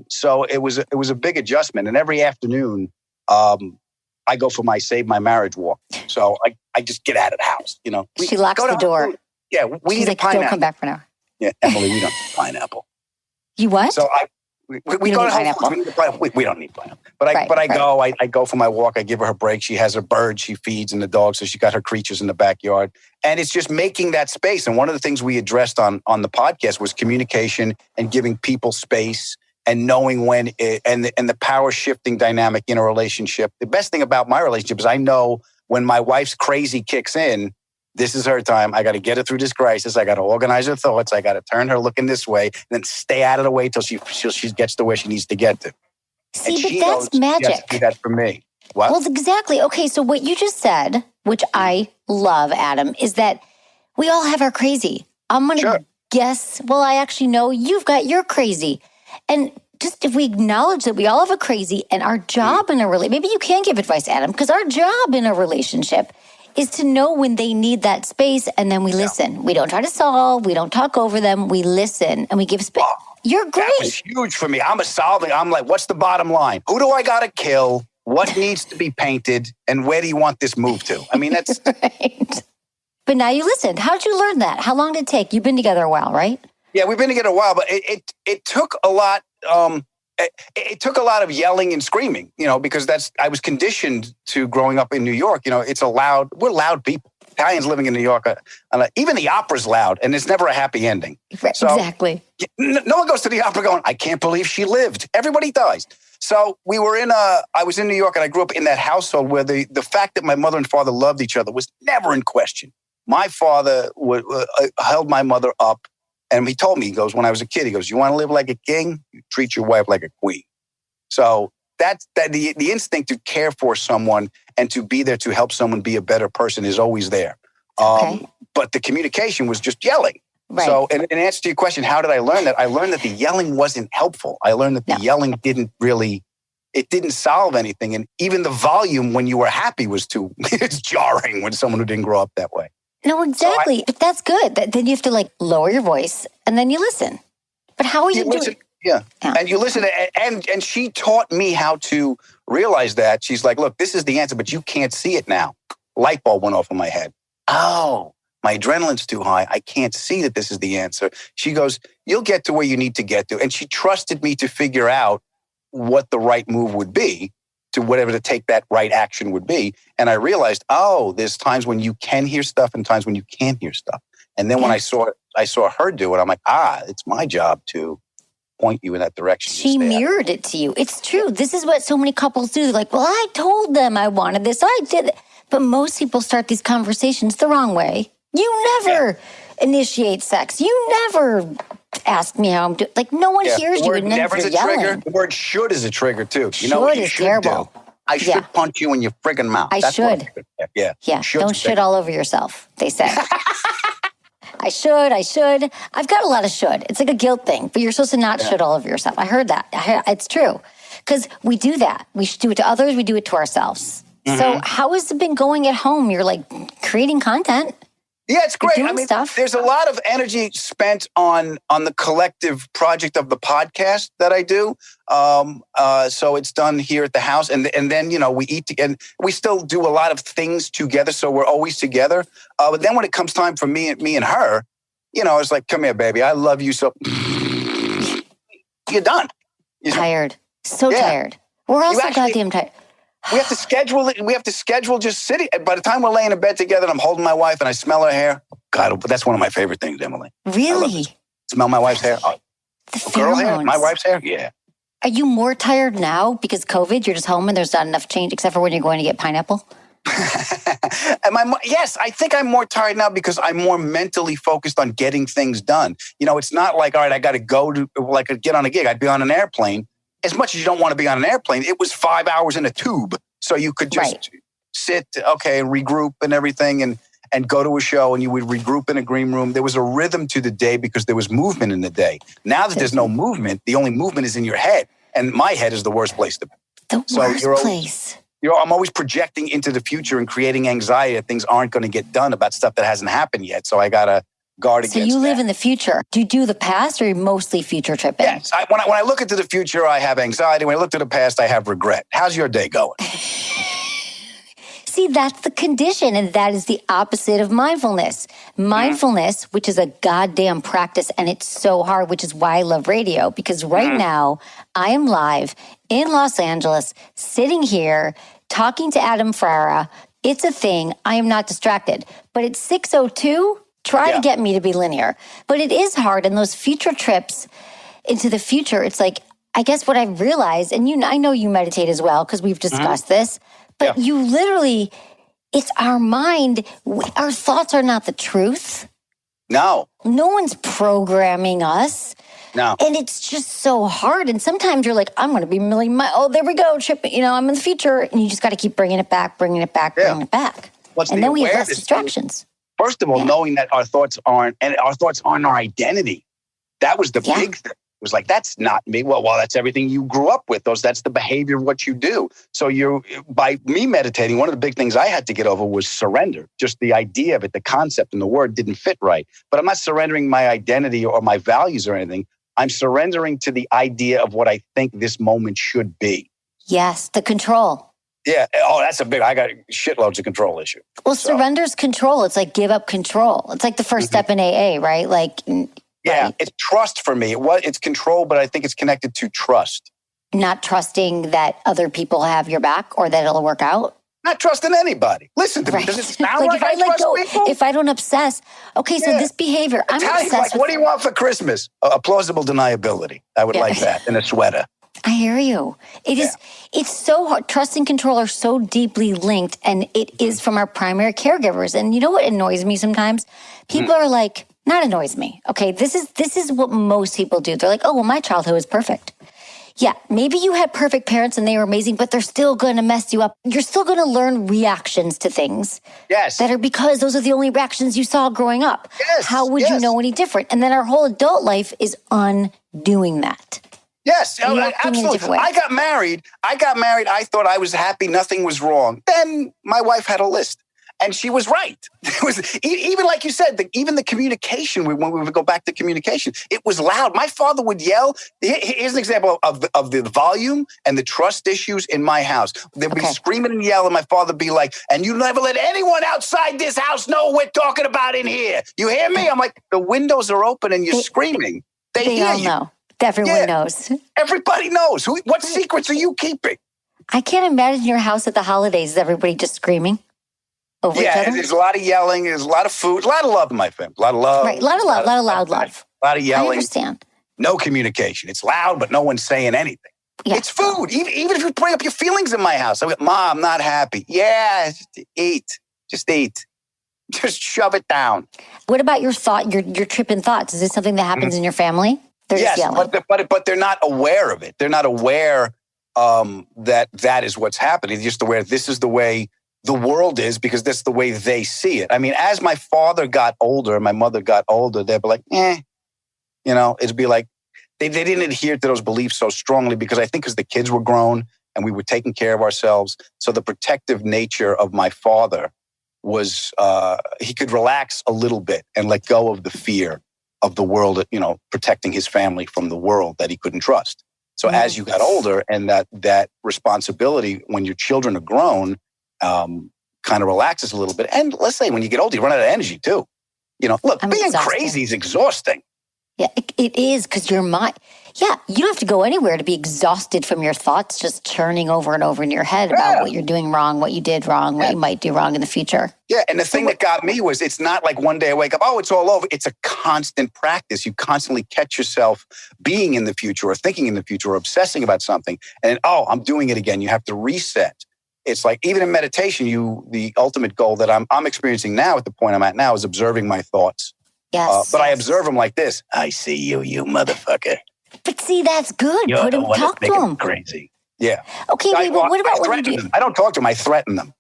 So it was a big adjustment. And every afternoon, I go for my Save My Marriage walk. So I just get out of the house, you know. She locks the door. Yeah, we She's need like, a pineapple. don't come back for an hour. Yeah, Emily, we don't need pineapple. You what? So we go to Whole Foods. We need the pineapple. We don't need pineapple. But I go for my walk. I give her break. She has her bird she feeds and the dog. So she got her creatures in the backyard. And it's just making that space. And one of the things we addressed on the podcast was communication and giving people space and knowing when and the power shifting dynamic in a relationship. The best thing about my relationship is I know when my wife's crazy kicks in, this is her time. I got to get her through this crisis. I got to organize her thoughts. I got to turn her looking this way, and then stay out of the way till she gets to where she needs to get to. See, but that's magic. Do that for me. What? Well, exactly. Okay, so what you just said, which I love, Adam, is that we all have our crazy. I'm going to guess, well, I actually know you've got your crazy. And just if we acknowledge that we all have a crazy and our job in a relationship, maybe you can give advice, Adam, because our job in a relationship is to know when they need that space, and then we listen. We don't try to solve. We don't talk over them. We listen, and we give space. You're great. That was huge for me. I'm like, what's the bottom line? Who do I got to kill? What needs to be painted? And where do you want this moved to? I mean, that's... right. But now you listened. How did you learn that? How long did it take? You've been together a while, right? Yeah, we've been together a while, but it took a lot... It took a lot of yelling and screaming, you know, because I was conditioned to growing up in New York. You know, we're loud people. Italians living in New York, even the opera's loud, and it's never a happy ending. Right, so, exactly. No one goes to the opera going, I can't believe she lived. Everybody dies. So I was in New York, and I grew up in that household where the fact that my mother and father loved each other was never in question. My father held my mother up. And he told me, he goes, when I was a kid, he goes, you want to live like a king? You treat your wife like a queen. So that's the instinct to care for someone and to be there to help someone be a better person is always there. But the communication was just yelling. Right. So in answer to your question, how did I learn that? I learned that the yelling wasn't helpful. I learned that the yelling didn't solve anything. And even the volume when you were happy was it's jarring when someone who didn't grow up that way. No, exactly. But that's good. Then you have to lower your voice and then you listen. But how are you doing? Yeah. And you listen. And she taught me how to realize that. She's like, look, this is the answer, but you can't see it now. Light bulb went off in my head. Oh, my adrenaline's too high. I can't see that this is the answer. She goes, you'll get to where you need to get to. And she trusted me to figure out what the right move would be. To whatever to take that right action would be. And I realized, there's times when you can hear stuff and times when you can't hear stuff. And then when I saw her do it, I'm like, it's my job to point you in that direction. She mirrored it to you. It's true. This is what so many couples do. They're like, well, I told them I wanted this. I did it. But most people start these conversations the wrong way. You never initiate sex. You never ask me how I'm doing. No one hears you. And never is a trigger. The word should is a trigger too. You know what you should terrible. Do? I should punch you in your friggin' mouth. That's should. Yeah. Don't shit all over yourself, they say. I should. I've got a lot of should. It's like a guilt thing, but you're supposed to not shit all over yourself. I heard that. It's true. Because we do that. We should do it to others. We do it to ourselves. Mm-hmm. So how has it been going at home? You're creating content. Yeah, it's great. I mean, there's a lot of energy spent on the collective project of the podcast that I do. So it's done here at the house. And then, we eat and we still do a lot of things together. So we're always together. But then when it comes time for me and her, it's like, come here, baby. I love you. So you're done. Tired. So tired. We're also goddamn tired. We have to schedule it. We have to schedule just sitting. By the time we're laying in bed together and I'm holding my wife and I smell her hair, God, that's one of my favorite things, Emily. Really? Smell my wife's hair? The girl hair? My wife's hair? Yeah. Are you more tired now because COVID? You're just home and there's not enough change except for when you're going to get pineapple? Yes, I think I'm more tired now because I'm more mentally focused on getting things done. It's not like, all right, I got to go to get on a gig. I'd be on an airplane. As much as you don't want to be on an airplane, it was 5 hours in a tube. So you could just sit, and regroup and everything and go to a show and you would regroup in a green room. There was a rhythm to the day because there was movement in the day. Now that there's no movement, the only movement is in your head. And my head is the worst place to be. Place. I'm always projecting into the future and creating anxiety that things aren't going to get done about stuff that hasn't happened yet. So I got to guard So against you live that. in the future. Do you do the past or are you mostly future tripping? Yes. When I look into the future, I have anxiety. When I look to the past, I have regret. How's your day going? See, that's the condition, and that is the opposite of mindfulness. Mindfulness, which is a goddamn practice, and it's so hard, which is why I love radio, because right now I am live in Los Angeles, sitting here, talking to Adam Ferrara. It's a thing. I am not distracted. But it's 6:02. Try to get me to be linear. But it is hard, and those future trips into the future, it's like, I guess what I've realized, and I know you meditate as well, because we've discussed this, but you literally, it's our mind. Our thoughts are not the truth. No. No one's programming us. No. And it's just so hard. And sometimes you're like, I'm going to be there we go, tripping. I'm in the future. And you just got to keep bringing it back, bringing it back. And then we have less distractions. First of all, knowing that our thoughts aren't our identity. That was the big thing. It was like, that's not me. Well, that's everything you grew up with. That's the behavior of what you do. So by me meditating, one of the big things I had to get over was surrender. Just the idea of it, the concept and the word didn't fit right. But I'm not surrendering my identity or my values or anything. I'm surrendering to the idea of what I think this moment should be. Yes, the control. Yeah. Oh, that's I got shitloads of control issue. Well, surrender's control. It's like give up control. It's like the first step in AA, right? Like... Yeah, it's trust for me. It's control, but I think it's connected to trust. Not trusting that other people have your back or that it'll work out. Not trusting anybody. Listen to me. Does it sound like I trust people? If I don't obsess, so this behavior, I'm obsessed with. What do you want for Christmas? A plausible deniability. I would like that in a sweater. I hear you. It's so hard. Trust and control are so deeply linked, and it is from our primary caregivers. And you know what annoys me sometimes? People are like, not annoys me. Okay, this is what most people do. They're like, oh, well, my childhood was perfect. Yeah, maybe you had perfect parents and they were amazing, but they're still going to mess you up. You're still going to learn reactions to things. Yes. That are because those are the only reactions you saw growing up. Yes. How would you know any different? And then our whole adult life is undoing that. Yes, absolutely. I got married. I thought I was happy. Nothing was wrong. Then my wife had a list. And she was right. It was even like you said, even the communication, when we would go back to communication, it was loud. My father would yell. Here's an example of the volume and the trust issues in my house. They'd be screaming and yelling. My father would be like, and you never let anyone outside this house know what we're talking about in here. You hear me? I'm like, the windows are open and you're screaming. They hear all you. Know. Everyone knows. Everybody knows. What secrets are you keeping? I can't imagine your house at the holidays. Is everybody just screaming? Over each other? There's a lot of yelling. There's a lot of food. A lot of love in my family. A lot of love. Right, a lot of love. A lot of loud love. A lot of yelling. I understand. No communication. It's loud, but no one's saying anything. Yeah. It's food. Even if you bring up your feelings in my house. I'm like, Mom, I'm not happy. Yeah, just eat. Just eat. Just shove it down. What about your tripping thoughts? Is this something that happens in your family? They're just yelling. But they're not aware of it. They're not aware that is what's happening. They're just aware this is the way the world is because that's the way they see it. I mean, as my father got older, my mother got older, they'd be like, it'd be like, they didn't adhere to those beliefs so strongly because I think because the kids were grown and we were taking care of ourselves. So the protective nature of my father was, he could relax a little bit and let go of the fear of the world, protecting his family from the world that he couldn't trust. So as you got older and that responsibility when your children are grown, kind of relaxes a little bit. And let's say when you get older, you run out of energy too. Look, being crazy is exhausting. Yeah, it is because your mind, you don't have to go anywhere to be exhausted from your thoughts just churning over and over in your head about what you're doing wrong, what you did wrong, what you might do wrong in the future. Yeah, and the thing that got me was it's not like one day I wake up, it's all over. It's a constant practice. You constantly catch yourself being in the future or thinking in the future or obsessing about something. And I'm doing it again. You have to reset. It's like even in meditation, the ultimate goal that I'm experiencing now at the point I'm at now is observing my thoughts. Yes. But I observe them like this. I see you, you motherfucker. But see, that's good. You're the one talk that's to them. Crazy. Yeah. Okay, but what about when you do? I don't talk to them. I threaten them.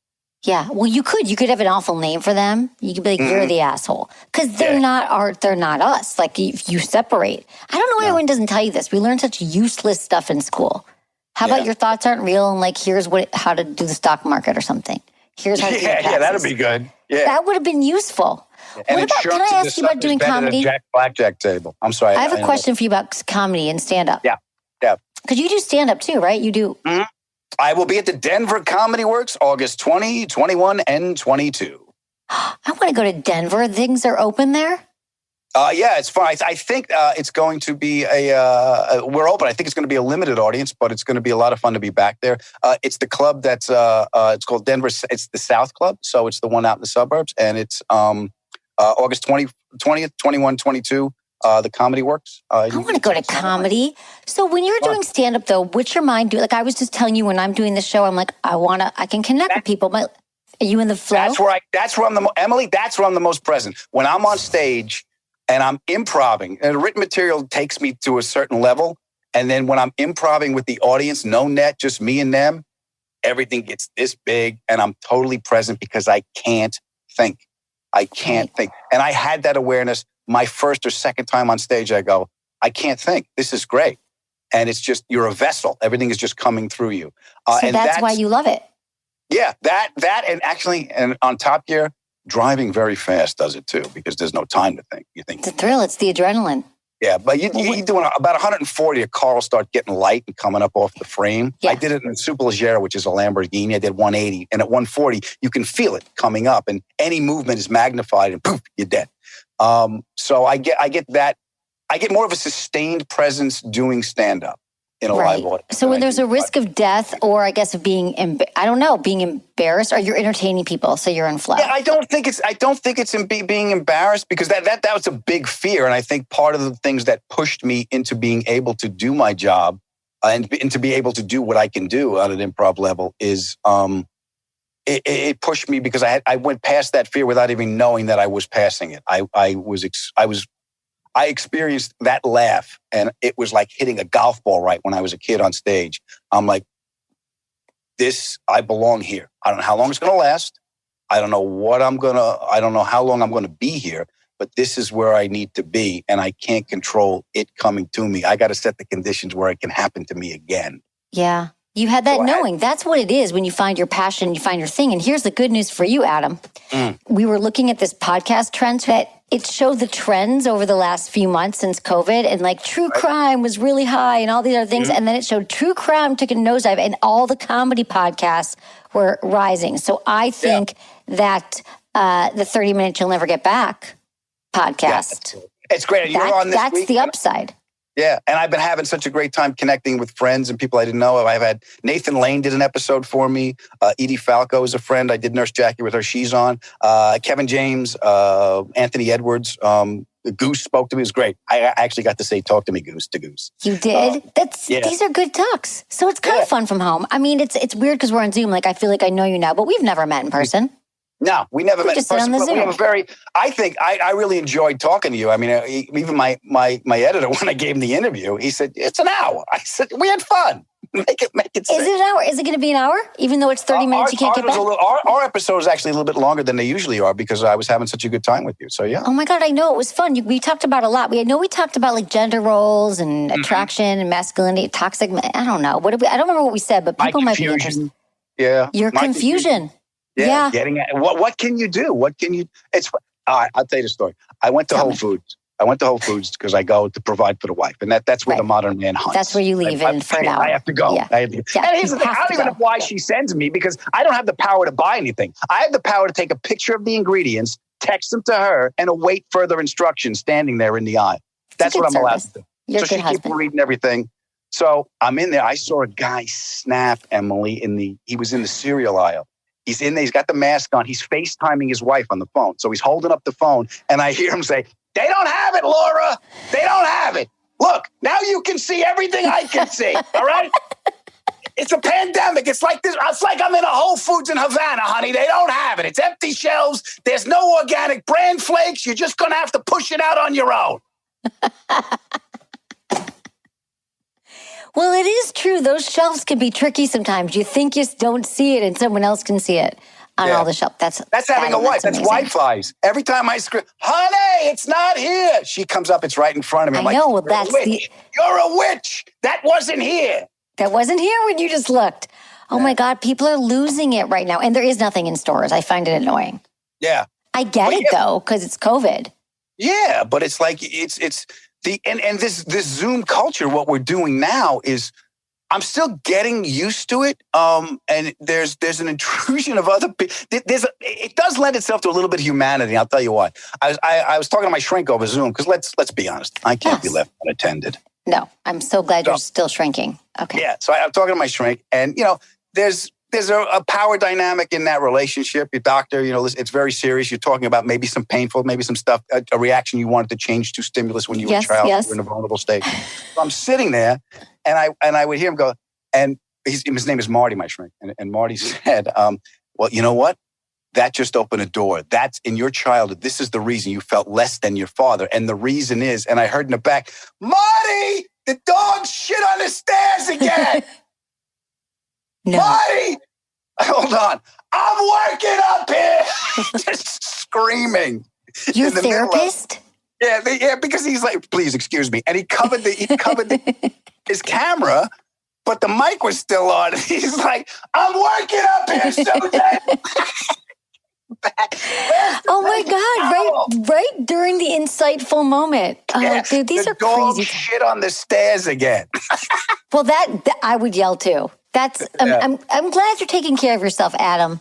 Yeah. Well, you could have an awful name for them. You could be like, you're the asshole. Because they're not art. They're not us. Like if you separate. I don't know why everyone doesn't tell you this. We learn such useless stuff in school. How about your thoughts aren't real and like here's how to do the stock market or something. Here's how to do taxes. Yeah, that'd be good. Yeah. That would have been useful. And can I ask you about doing comedy? Blackjack table. I'm sorry. I have a question for you about comedy and stand-up. Yeah. Because you do stand-up too, right? You do. Mm-hmm. I will be at the Denver Comedy Works August 20, 21, and 22. I want to go to Denver. Things are open there? Yeah, it's fun. I think it's going to be we're open. I think it's going to be a limited audience, but it's going to be a lot of fun to be back there. It's the club that's it's called Denver. It's the South Club, so it's the one out in the suburbs, and it's August 20th, 21, 22. The Comedy Works. I want to go to comedy. So when you're doing stand-up, though, what's your mind do? Like I was just telling you, when I'm doing the show, I'm like, I can connect with people. But are you in the flow? That's where I'm the most present. When I'm on stage and I'm improvising, and the written material takes me to a certain level, and then when I'm improvising with the audience, no net, just me and them, everything gets this big, and I'm totally present because I can't think. And I had that awareness. My first or second time on stage, I go, I can't think. This is great. And it's just, you're a vessel. Everything is just coming through you. So that's why you love it. Yeah, that and actually, and on Top Gear, driving very fast does it too, because there's no time to think. You think it's a thrill. It's the adrenaline. Yeah, but you're doing about 140, a car will start getting light and coming up off the frame. Yeah. I did it in a Superleggera, which is a Lamborghini. I did 180. And at 140, you can feel it coming up. And any movement is magnified and poof, you're dead. So I get that. I get more of a sustained presence doing stand-up in a live audience. So when there's a risk of death, or I guess of being, being embarrassed, or you're entertaining people, so you're in flow. Yeah, I don't think it's in being embarrassed, because that was a big fear, and I think part of the things that pushed me into being able to do my job and to be able to do what I can do on an improv level is it pushed me, because I went past that fear without even knowing that I was passing it. I experienced that laugh, and it was like hitting a golf ball right when I was a kid on stage. I'm like, I belong here. I don't know how long it's going to last. I don't know how long I'm going to be here, but this is where I need to be, and I can't control it coming to me. I got to set the conditions where it can happen to me again. Yeah. You had that knowing. That's what it is when you find your passion, you find your thing. And here's the good news for you, Adam. We were looking at this podcast trend that it showed the trends over the last few months since COVID, and like true crime was really high and all these other things. And then it showed true crime took a nosedive and all the comedy podcasts were rising. So I think that the 30 Minutes You'll Never Get Back podcast. It's great. You're on this week. That's the upside. Yeah, and I've been having such a great time connecting with friends and people I didn't know. I've had Nathan Lane did an episode for me. Edie Falco is a friend. I did Nurse Jackie with her. She's on. Kevin James, Anthony Edwards. Goose spoke to me. It was great. I actually got to talk to me, Goose, to Goose. You did? These are good talks. So it's kind of fun from home. I mean, it's weird because we're on Zoom. Like, I feel like I know you now, but we've never met in person. No, we never met in person. But we have I really enjoyed talking to you. I mean, even my editor, when I gave him the interview, he said, it's an hour. I said, we had fun. Make it sick. Is it an hour? Is it going to be an hour? Even though it's 30 minutes, you can't get back? Our episode is actually a little bit longer than they usually are, because I was having such a good time with you. So, yeah. Oh, my God. I know. It was fun. We talked about a lot. We talked about like gender roles and attraction and masculinity, toxic. I don't know. I don't remember what we said, but people might be interested. Yeah. Your confusion. Yeah. Getting at what can you do? I'll tell you the story. I went to Whole Foods. Because I go to provide for the wife. And that's where the modern man hunts. That's where you leave for an hour. I have to go. Yeah. And here's the thing. I don't even know why she sends me, because I don't have the power to buy anything. I have the power to take a picture of the ingredients, text them to her, and await further instructions standing there in the aisle. That's what I'm allowed to do. So she keeps reading everything. So I'm in there. I saw a guy snap, Emily, he was in the cereal aisle. He's in there. He's got the mask on. He's FaceTiming his wife on the phone. So he's holding up the phone, and I hear him say, "They don't have it, Laura. They don't have it. Look, now you can see everything I can see. All right? It's a pandemic. It's like this. It's like I'm in a Whole Foods in Havana, honey. They don't have it. It's empty shelves. There's no organic brand flakes. You're just going to have to push it out on your own." Well, it is true. Those shelves can be tricky sometimes. You think you don't see it, and someone else can see it on all the shelves. That's having a wife. That's Wi-Fi's. Every time I scream, "Honey, it's not here," she comes up. It's right in front of me. I know. Well, that's You're a witch. That wasn't here. That wasn't here when you just looked. Oh my God, people are losing it right now, and there is nothing in stores. I find it annoying. Yeah. I get it though, because it's COVID. Yeah, but it's like it's the and this Zoom culture. What we're doing now is I'm still getting used to it. And there's an intrusion of other people. It does lend itself to a little bit of humanity. I'll tell you why. I was talking to my shrink over Zoom because let's be honest, I can't be left unattended. No, I'm so glad you're still shrinking. Okay. Yeah, so I'm talking to my shrink, and there's a power dynamic in that relationship. Your doctor, it's very serious. You're talking about maybe some painful, maybe some stuff, a reaction you wanted to change to stimulus when you were a child, you were in a vulnerable state. So I'm sitting there, and I would hear him go, and his name is Marty, my shrink, and Marty said, well, you know what? That just opened a door. That's in your childhood. This is the reason you felt less than your father. And the reason is, and I heard in the back, Marty, the dog shit on the stairs again. No. Marty, hold on. I'm working up here. Just screaming. Your therapist? Yeah, because he's like, please excuse me. And he covered his camera, but the mic was still on. He's like, I'm working up here, Susan. Oh my God! Right during the insightful moment. Oh, dude, these are crazy. Shit on the stairs again. Well, that I would yell too. I'm glad you're taking care of yourself, Adam.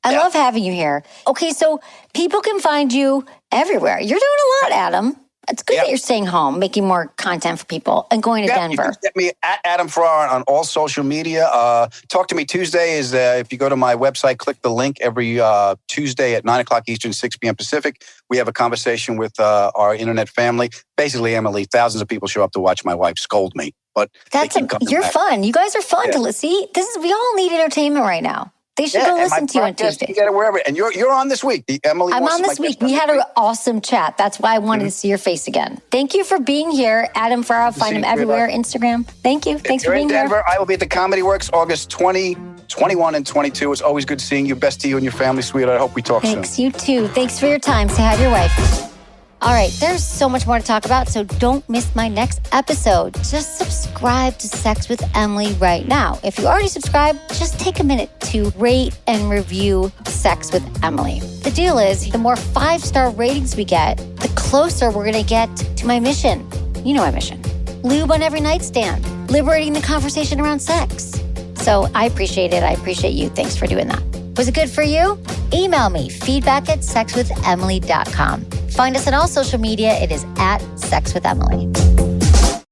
I love having you here. Okay, so people can find you everywhere. You're doing a lot, Adam. It's good that you're staying home, making more content for people, and going to Denver. You can get me at Adam Ferrara on all social media. Talk to Me Tuesday is if you go to my website, click the link every Tuesday at 9 o'clock Eastern, 6 p.m. Pacific. We have a conversation with our internet family. Basically, Emily, thousands of people show up to watch my wife scold me. But you're fun. You guys are fun to see. We all need entertainment right now. They should go listen to you on Tuesday. You get it wherever. And you're on this week. Emily, I'm on this week. We had an awesome chat. That's why I wanted to see your face again. Thank you for being here, Adam Ferrara. Find him everywhere, Instagram. Thank you. Thanks for being here. Denver, I will be at the Comedy Works August 20, 21, and 22. It's always good seeing you. Best to you and your family, sweetheart. I hope we talk soon. Thanks, you too. Thanks for your time. Say hi to your wife. All right, there's so much more to talk about, so don't miss my next episode. Just subscribe to Sex with Emily right now. If you already subscribed, just take a minute to rate and review Sex with Emily. The deal is, the more 5-star ratings we get, the closer we're going to get to my mission. You know my mission. Lube on every nightstand, liberating the conversation around sex. So I appreciate it. I appreciate you. Thanks for doing that. Was it good for you? Email me, feedback@sexwithemily.com. Find us on all social media. It is @sexwithemily.